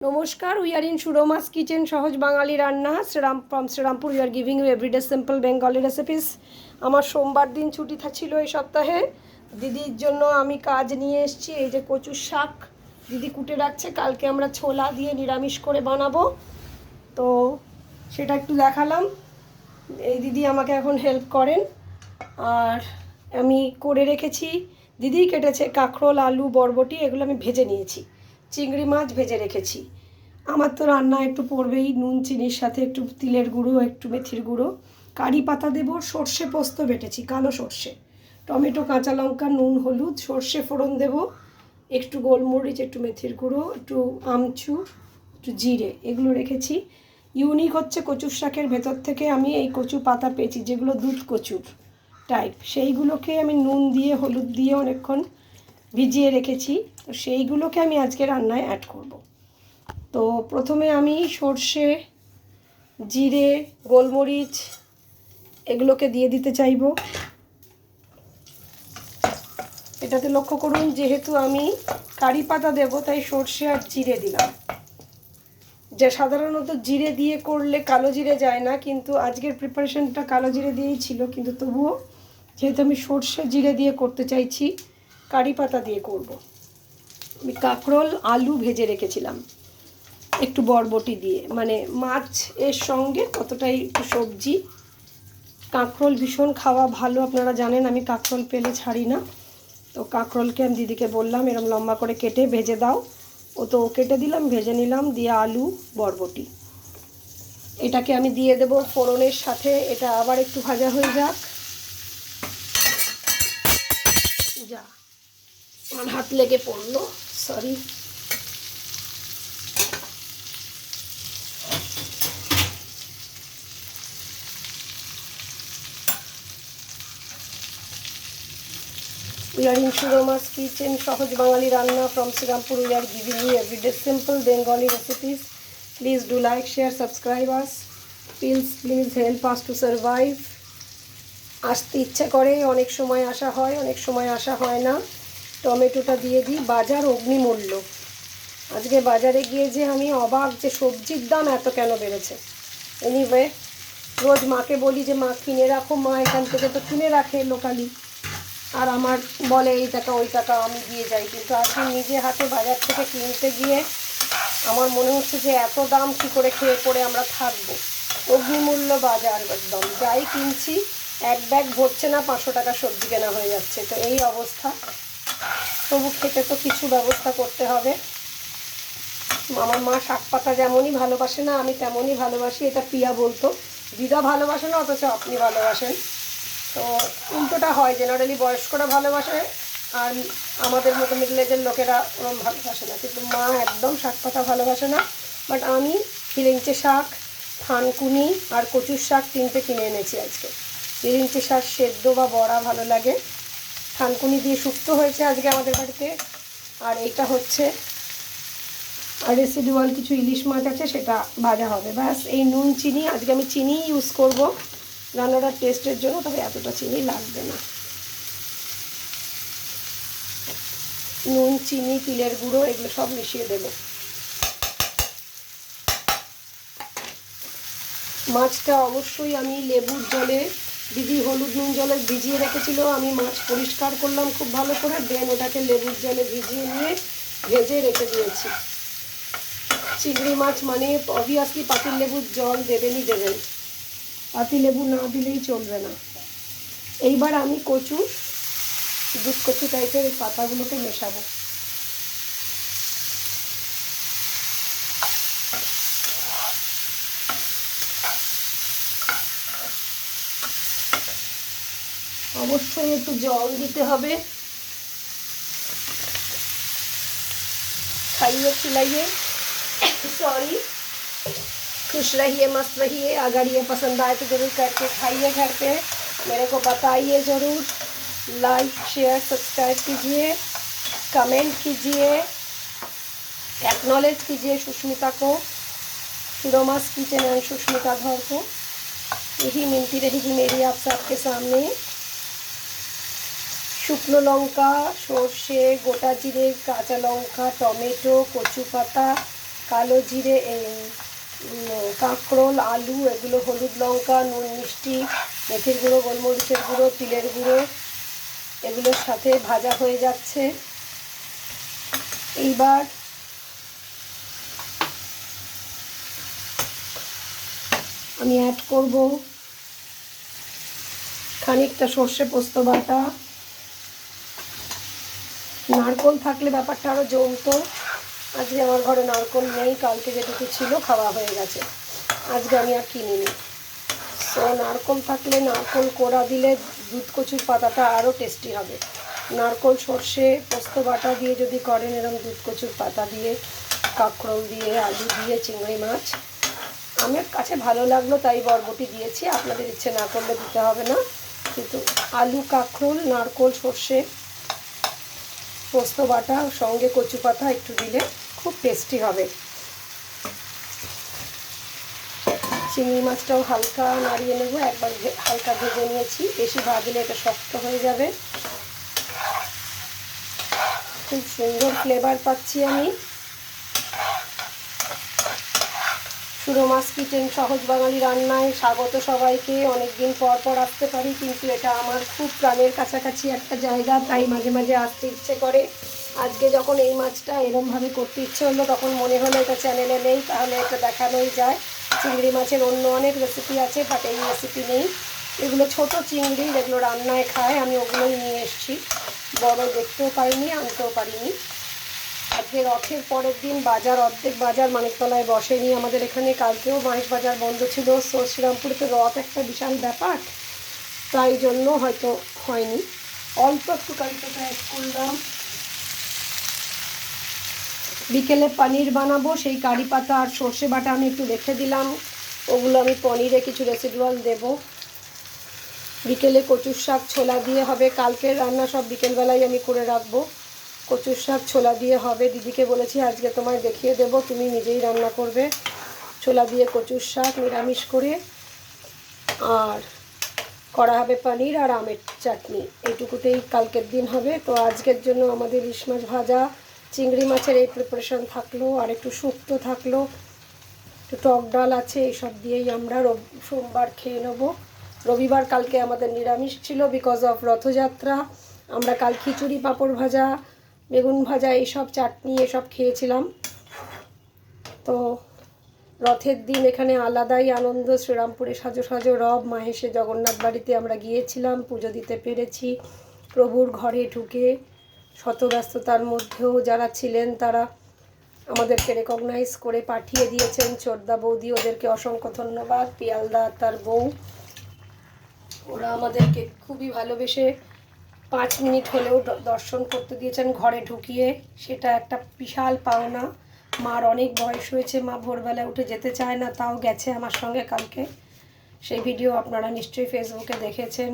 নমস্কার, we are in Surma's kitchen, সহজ বাঙালি রান্না ফ্রম Srirampur. We are giving you everyday simple Bengali recipes. আমার সোমবার দিন ছুটি ছিল এই সপ্তাহে। দিদির জন্য আমি কাজ নিয়ে এসেছি। এই যে কচুর শাক দিদি কুটে রাখছে, কালকে আমরা ছোলা দিয়ে নিরামিষ করে বানাবো, তো সেটা একটু দেখালাম। এই দিদি আমাকে এখন হেল্প করেন। আর আমি করে রেখেছি, দিদি কেটেছে কাঁকরোল, আলু, বরবটি, এগুলো আমি ভেজে নিয়েছি। চিংড়ি মাছ ভেজে রেখেছি। আমার তো রান্না একটু পড়বেই, নুন চিনির সাথে একটু তিলের গুঁড়ো, একটু মেথির গুঁড়ো, কারি পাতা দেবো, সর্ষে পোস্ত বেটেছি, কালো সর্ষে, টমেটো, কাঁচা লঙ্কা, নুন, হলুদ, সর্ষে ফোড়ন দেবো, একটু গোলমরিচ, একটু মেথির গুঁড়ো, একটু আমচুর, একটু জিরে, এগুলো রেখেছি। ইউনিক হচ্ছে কচুর শাকের ভেতর থেকে আমি এই কচু পাতা পেয়েছি, যেগুলো দুধ কচুর টাইপ, সেইগুলোকে আমি নুন দিয়ে হলুদ দিয়ে অনেকক্ষণ ভিজিয়ে রেখেছি। তো সেইগুলোকে আমি আজকে রান্নায় অ্যাড করব। তো প্রথমে আমি সর্ষে, জিরে, গোলমরিচ এগুলোকে দিয়ে দিতে চাইব। এটাতে লক্ষ্য করুন, যেহেতু আমি কারি পাতা দেবো তাই সর্ষে আর জিরে দিলাম। যে সাধারণত জিরে দিয়ে করলে কালো জিরে যায় না, কিন্তু আজকের প্রিপারেশনটা কালো জিরে দিয়েই ছিল, কিন্তু তবুও যেহেতু আমি সর্ষে জিরে দিয়ে করতে চাইছি, কারি পাতা দিয়ে করব। আমি কাঁকরোল, আলু ভেজে রেখেছিলাম একটু বরবটি দিয়ে, মানে মাছ এর সঙ্গে কতটাই একটু সবজি। কাঁকরোল ভীষণ খাওয়া ভালো, আপনারা জানেন আমি কাঁকরোল পেলে ছাড়ি না। তো কাঁকরোলকে আমি দিদিকে বললাম এরকম লম্বা করে কেটে ভেজে দাও, ও তো কেটে দিলাম, ভেজে নিলাম, দিয়ে আলু, বরবটি এটাকে আমি দিয়ে দেব ফোড়নের সাথে। এটা আবার একটু ভাজা হয়ে যাক। যা, আমার হাত লেগে পড়লো, sorry. We are in Shuroma's kitchen, সহজ বাঙালি রান্না from Srirampur. We are giving you everyday simple Bengali recipes. Please do like, share, subscribe us. Please help us to survive. আসতে ইচ্ছে করে, অনেক সময় আসা হয়, অনেক সময় আসা হয় না। টমেটোটা দিয়ে দিই। বাজার অগ্নিমূল্য। আজকে বাজারে গিয়ে যে আমি অবাক, যে সবজির দাম এত কেন বেড়েছে। এনিওয়ে, রোজ মাকে বলি যে মা কিনে রাখো, মা এখান থেকে তো কিনে রাখে লোকালি, আর আমার বলে এই টাকা ওই টাকা আমি দিয়ে যাই, কিন্তু আজকে নিজে হাতে বাজার থেকে কিনতে গিয়ে আমার মনে হচ্ছে যে এত দাম কী করে খেয়ে পড়ে আমরা থাকবো। অগ্নিমূল্য বাজার একদম, যাই কিনছি এক ব্যাগ ভরছে না, 500 টাকা সবজি কেনা হয়ে যাচ্ছে। তো এই অবস্থা, তবু খেতে তো কিছু ব্যবস্থা করতে হবে। আমার মা শাক পাতা যেমনই ভালোবাসে না, আমি তেমনই ভালোবাসি, এটা প্রিয়া বলতো। দিদা ভালোবাসে না, অথচ আপনি ভালোবাসেন। তো উল্টোটা হয়, জেনারেলি বয়স্করা ভালোবাসে আর আমাদের মতো মিডল এজের লোকেরা ওরকম ভালোবাসে না। কিন্তু মা একদম শাক পাতা ভালোবাসে না। বাট আমি হিলিঞ্চে শাক, থানকুনি আর কচুর শাক তিনটে কিনে এনেছি আজকে। হিলিঞ্চে শাক সেদ্ধ বা বড়া ভালো লাগে, থানকুনি দিয়ে শুক্তো হয়েছে আজকে আমাদের বাড়িতে, আর এইটা হচ্ছে আর রেসিডুয়াল কিছু ইলিশ মাছ আছে, সেটা ভাজা হবে। ব্যাস, এই নুন চিনি, আজকে আমি চিনি ইউজ করব রান্নাটার টেস্টের জন্য, তবে এতটা চিনি লাগবে না। নুন, চিনি, তিলের গুঁড়ো এগুলো সব মিশিয়ে দেব। মাছটা অবশ্যই আমি লেবুর জলে, দিদি হলুদ নুন জলে ভিজিয়ে রেখেছিল, আমি মাছ পরিষ্কার করলাম খুব ভালো করে, দেন ওটাকে লেবুর জলে ভিজিয়ে নিয়ে ভেজে রেখে দিয়েছি। চিংড়ি মাছ মানে অবভিয়াসলি পাতিল লেবুর জল দেবেনই দেবেন, পাতিল লেবু না দিলেই চলবে না। এইবার আমি কচু, দুধ কচু টাইপের এই পাতাগুলোকে মেশাবো। অবশ্যই একটু জল দিতে হবে, खाइए खिलाइए, सॉरी, खुश रहिए, मस्त रहिए। अगर ये पसंद आए तो ज़रूर करके खाइए घर पे, मेरे को बताइए ज़रूर। लाइक, शेयर, सब्सक्राइब कीजिए, कमेंट कीजिए, एक्नॉलेज कीजिए सुष्मिता को, सुरोमास किचन एंड सुष्मिता धर को। यही मिलती रहेगी मेरी आप सबके सामने। শুকনো লঙ্কা, সর্ষে, গোটা জিরে, কাঁচা লঙ্কা, টমেটো, কচু পাতা, কালো জিরে, কাঁকরোল, আলু, এগুলো হলুদ, লঙ্কা, নুন, মিষ্টি, মেথির গুঁড়ো, গোলমরিচের গুঁড়ো, তিলের গুঁড়ো, এগুলোর সাথে ভাজা হয়ে যাচ্ছে। এইবার আমি অ্যাড করব খানিকটা সর্ষে পোস্ত বাটা। নারকোল থাকলে ব্যাপারটা আরও জমতো। আজকে আমার ঘরে নারকোল নেই, কালকে যেটুকু ছিল খাওয়া হয়ে গেছে, আজকে আমি আর কিনিনি। তো নারকোল থাকলে নারকোল কোড়া দিলে দুধ কচুর পাতাটা আরও টেস্টি হবে। নারকোল সর্ষে পোস্ত বাটা দিয়ে যদি করেন এরকম দুধ কচুর পাতা দিয়ে, কাঁকরোল দিয়ে, আলু দিয়ে, চিংড়ি মাছ, আমার কাছে ভালো লাগলো তাই বরবটি দিয়েছি, আপনাদের ইচ্ছে না করলে দিতে হবে না। কিন্তু আলু, কাঁকরোল, নারকোল, সর্ষে পোস্ত বাটা সঙ্গে কচু পাতা একটু দিলে খুব টেস্টি হবে। চিংড়ি মাছটাও হালকা নাড়িয়ে নেব, একবার হালকা ভেজে নিয়েছি, বেশি ভাজলে এটা শক্ত হয়ে যাবে। খুব সুন্দর ফ্লেভার পাচ্ছি আমি। সুরো মাছ কিচেন সহজ বাঙালি রান্নায় স্বাগত সবাইকে। অনেকদিন পর পর আসতে পারি, কিন্তু এটা আমার খুব প্রাণের কাছাকাছি একটা জায়গা, তাই মাঝে মাঝে আসতে ইচ্ছে করে। আজকে যখন এই মাছটা এরমভাবে করতে ইচ্ছে হলো, তখন মনে হলো এটা চ্যানেলে নেই, তাহলে এটা দেখানোই যায়। চিংড়ি মাছের অন্য অনেক রেসিপি আছে, বাট এই রেসিপি নেই। এগুলো ছোট চিংড়ি, যেগুলো রান্নায় খায়, আমি ওগুলোই নিয়ে এসেছি। বড় দেখতেও পাইনি, আনতেও পারিনি। আজকে রথের পরের দিন বাজার, অর্ধেক বাজার মানিকতলায় বসেনি আমাদের এখানে, কালকেও মাছ বাজার বন্ধ ছিল। শ্রীরামপুরে তো রথ একটা বিশাল ব্যাপার, তাই জন্য হয়তো হয়নি। অল্প একটু কারি পাতা অ্যাড করলাম। বিকেলে পনির বানাবো, সেই কারি পাতা আর সর্ষে বাটা আমি একটু রেখে দিলাম, ওগুলো আমি পনিরে কিছু রেসিডুয়াল দেব। বিকেলে কচুর শাক ছোলা দিয়ে হবে, কালকের রান্না সব বিকেলবেলায় আমি করে রাখবো। কচুর শাক ছোলা দিয়ে হবে, দিদিকে বলেছি আজকে তোমায় দেখিয়ে দেব, তুমি নিজেই রান্না করবে। ছোলা দিয়ে কচুর শাক নিরামিষ করে, আর করা হবে পনির আর আমের চাটনি, এইটুকুতেই কালকের দিন হবে। তো আজকের জন্য আমাদের ইলিশ মাছ ভাজা, চিংড়ি মাছের এই প্রিপারেশন থাকলো, আর একটু শুক্তো থাকলো, একটু টক ডাল আছে, এইসব দিয়েই আমরা সোমবার খেয়ে নেবো। রবিবার কালকে আমাদের নিরামিষ ছিল বিকজ অফ রথযাত্রা। আমরা কাল খিচুড়ি, পাঁপড় ভাজা, বেগুন ভাজা, এইসব চাটনি এসব খেয়েছিলাম। তো রথের দিন এখানে আলাদাই আনন্দ। শ্রীরামপুরে সাজো সাজো রব, মাহেশে জগন্নাথ বাড়িতে আমরা গিয়েছিলাম, পুজো দিতে পেরেছি। প্রভুর ঘরে ঢুকে শত ব্যস্ততার মধ্যেও যারা ছিলেন তারা আমাদেরকে রেকগনাইজ করে পাঠিয়ে দিয়েছেন। চোরদা বৌদি, ওদেরকে অসংখ্য ধন্যবাদ। পিয়ালদা তার বউ, ওরা আমাদেরকে খুবই ভালোবেসে 5 মিনিট হলেও দর্শন করতে দিয়েছেন ঘরে ঢুকিয়ে, সেটা একটা বিশাল পাওনা। মার অনেক বয়স হয়েছে, মা ভোরবেলা উঠে যেতে চায় না, তাও গেছে আমার সঙ্গে কালকে। সেই ভিডিও আপনারা নিশ্চয়ই ফেসবুকে দেখেছেন।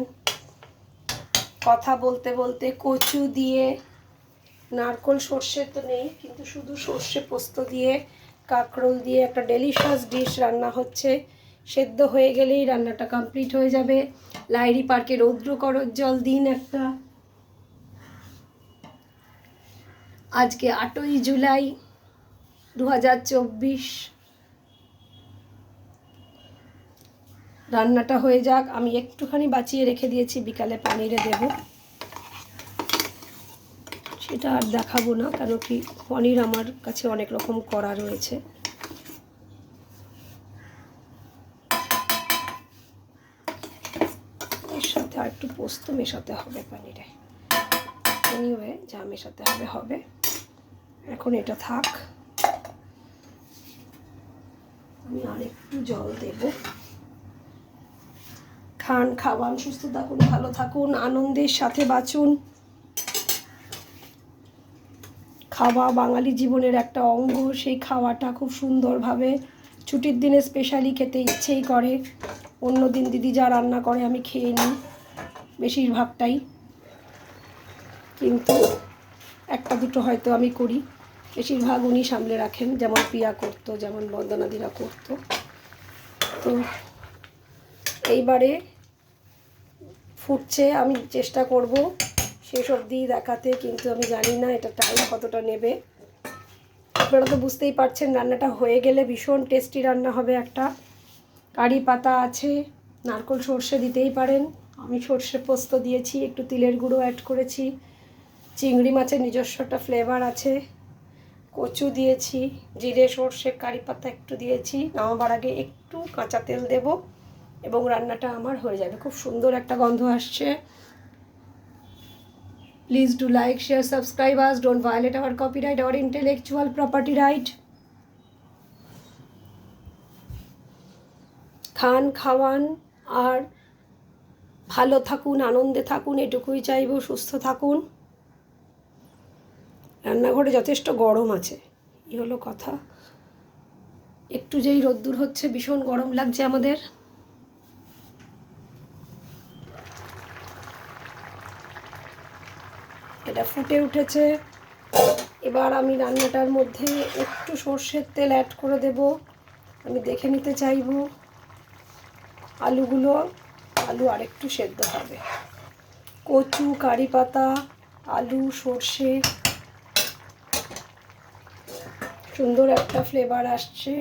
কথা বলতে বলতে কচু দিয়ে, নারকোল সর্ষে তো নেই, কিন্তু শুধু সর্ষে পোস্ত দিয়ে, কাঁকরোল দিয়ে একটা ডেলিশিয়াস ডিশ রান্না হচ্ছে। সেদ্ধ হয়ে গেলেই রান্নাটা কমপ্লিট হয়ে যাবে। লাইরি পার্কে রৌদ্র করজ্জ্বল দিন একটা। আজকে 8ই জুলাই 2024। রান্নাটা হয়ে যাক, আমি একটুখানি বাঁচিয়ে রেখে দিয়েছি, বিকালে পনিরে দেব, সেটা আর দেখাবো না, কেন কি পনির আমার কাছে অনেক রকম করা রয়েছে। এর সাথে আর একটু পোস্ত মেশাতে হবে পনিরে, এনিওয়ে যা মেশাতে হবে হবে। এখন এটা থাক, আমি আর একটু জল দেব। খান, খাওয়ান, সুস্থ থাকুন, ভালো থাকুন, আনন্দের সাথে বাঁচুন। খাওয়া বাঙালি জীবনের একটা অঙ্গ, সেই খাওয়াটা খুব সুন্দরভাবে ছুটির দিনে স্পেশালি খেতে ইচ্ছেই করে। অন্য দিন দিদি যা রান্না করে আমি খেয়ে নিই বেশিরভাগটাই, কিন্তু একটা দুটো হয়তো আমি করি, বেশিরভাগ উনি সামলে রাখেন, যেমন পিয়া করতো, যেমন বন্দনাদিরা করতো। তো এইবারে ফুটছে, আমি চেষ্টা করব শেষ অবধি দেখাতে, কিন্তু আমি জানি না এটা টাইম কতটা নেবে। আপনারা তো বুঝতেই পারছেন রান্নাটা হয়ে গেলে ভীষণ টেস্টি রান্না হবে একটা। কারি পাতা আছে, নারকেল সর্ষে দিতেই পারেন, আমি সর্ষে পোস্ত দিয়েছি, একটু তিলের গুঁড়ো অ্যাড করেছি, চিংড়ি মাছের নিজস্ব একটা ফ্লেভার আছে, কচু দিয়েছি, জিরে সর্ষে কারি পাতা একটু দিয়েছি। নামাবার আগে একটু কাঁচা তেল দেব এবং রান্নাটা আমার হয়ে যাবে। খুব সুন্দর একটা গন্ধ আসছে। Please do like, share, subscribe us, don't violate our copyright, our intellectual property right. খান, খাওয়ান আর ভালো থাকুন, আনন্দে থাকুন, এটুকুই চাইব। সুস্থ থাকুন। রান্নাঘরে যথেষ্ট গরম আছে, এই হলো কথা। একটু যেই রোদ্দুর হচ্ছে ভীষণ গরম লাগছে আমাদের। এটা ফুটে উঠেছে। এবার আমি রান্নাটার মধ্যে একটু সর্ষের তেল অ্যাড করে দেব। আমি দেখে নিতে চাইব আলু আরেকটু সেদ্ধ হবে। কচু, কারি পাতা, আলু, সর্ষে, সুন্দর একটা ফ্লেভার আসছে।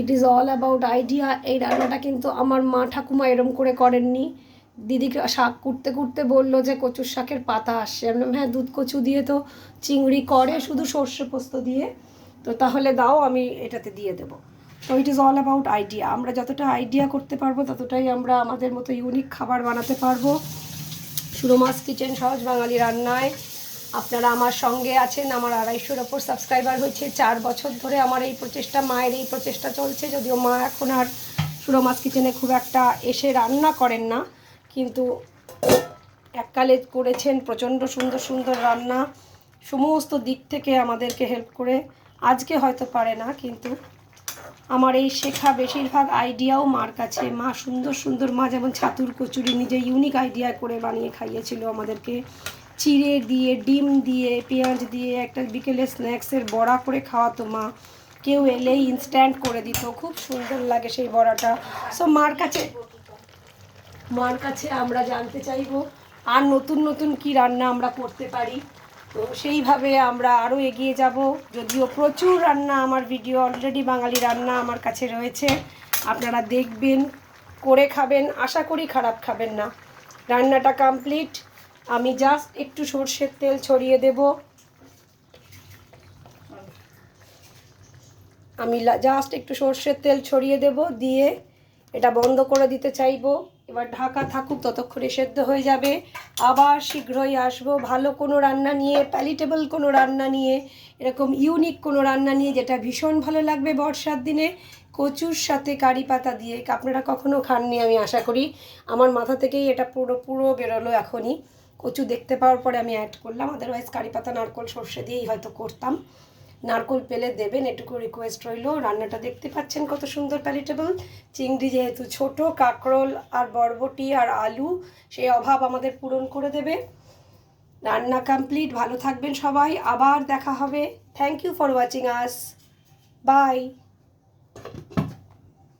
It is all about idea. এই রান্নাটা কিন্তু আমার মা ঠাকুমা এরম করে করেননি। দিদিকে শাক কুটতে কুটতে বললো যে কচুর শাকের পাতা আসছে। আমি বললাম হ্যাঁ, দুধ কচু দিয়ে তো চিংড়ি করে শুধু সর্ষে পোস্ত দিয়ে, তো তাহলে দাও, আমি এটাতে দিয়ে দেবো। তো it is all about idea. আমরা যতটা আইডিয়া করতে পারবো ততটাই আমরা আমাদের মতো ইউনিক খাবার বানাতে পারবো। সুরমাস কিচেন সহজ বাঙালি রান্নায় আপনারা আমার সঙ্গে আছেন। আমার 250-র ওপর সাবস্ক্রাইবার হয়েছে। 4 বছর ধরে আমার এই প্রচেষ্টা, মায়ের এই প্রচেষ্টা চলছে। যদিও মা এখন আর সুরমাস কিচেনে খুব একটা এসে রান্না করেন না, কিন্তু এককালে করেছেন প্রচণ্ড সুন্দর সুন্দর রান্না, সমস্ত দিক থেকে আমাদেরকে হেল্প করে। আজকে হয়তো পারে না, কিন্তু আমার এই শেখা বেশিরভাগ আইডিয়াও মার কাছে। মা সুন্দর সুন্দর, মা যেমন ছাতুর কচুরি নিজে ইউনিক আইডিয়া করে বানিয়ে খাইয়েছিল আমাদেরকে। চিড়ে দিয়ে, ডিম দিয়ে, পেঁয়াজ দিয়ে একটা বিকেলে স্ন্যাক্সের বড়া করে খাওয়াতো মা। কেউ এলেই ইনস্ট্যান্ট করে দিত, খুব সুন্দর লাগে সেই বড়াটা। সো মার কাছে আমরা জানতে চাইবো আর নতুন নতুন কি রান্না আমরা করতে পারি। তো সেইভাবে আমরা আরও এগিয়ে যাব। যদিও প্রচুর রান্না, আমার ভিডিও অলরেডি বাঙালি রান্না আমার কাছে রয়েছে, আপনারা দেখবেন, করে খাবেন, আশা করি খারাপ খাবেন না। রান্নাটা কমপ্লিট। আমি জাস্ট একটু সর্ষের তেল ছড়িয়ে দেব। দিয়ে এটা বন্ধ করে দিতে চাইবো। এবার ঢাকা থাকুক, ততক্ষণে সেদ্ধ হয়ে যাবে। আবার শীঘ্রই আসবো ভালো কোনো রান্না নিয়ে, প্যালিটেবল কোনো রান্না নিয়ে, এরকম ইউনিক কোনো রান্না নিয়ে যেটা ভীষণ ভালো লাগবে বর্ষার দিনে। কচুর সাথে কারি পাতা দিয়ে, আপনারা কখনো খাননি আমি আশা করি। আমার মাথা থেকেই এটা পুরো বেরোলো এখনই। কচু দেখতে পাওয়ার পরে আমি অ্যাড করলাম, আদারওয়াইজ কারি পাতা, নারকেল, সর্ষে দিয়েই হয়তো করতাম। নারকেল পেলে দেবেন, এটুকু রিকোয়েস্ট রইল। রান্নাটা দেখতে পাচ্ছেন কত সুন্দর প্যালেটেবল। চিংড়ি যেহেতু ছোট, কাঁকরোল আর বরবটি আর আলু সেই অভাব আমাদের পূরণ করে দেবে। রান্না কমপ্লিট। ভালো থাকবেন সবাই, আবার দেখা হবে। Thank you for watching us. By.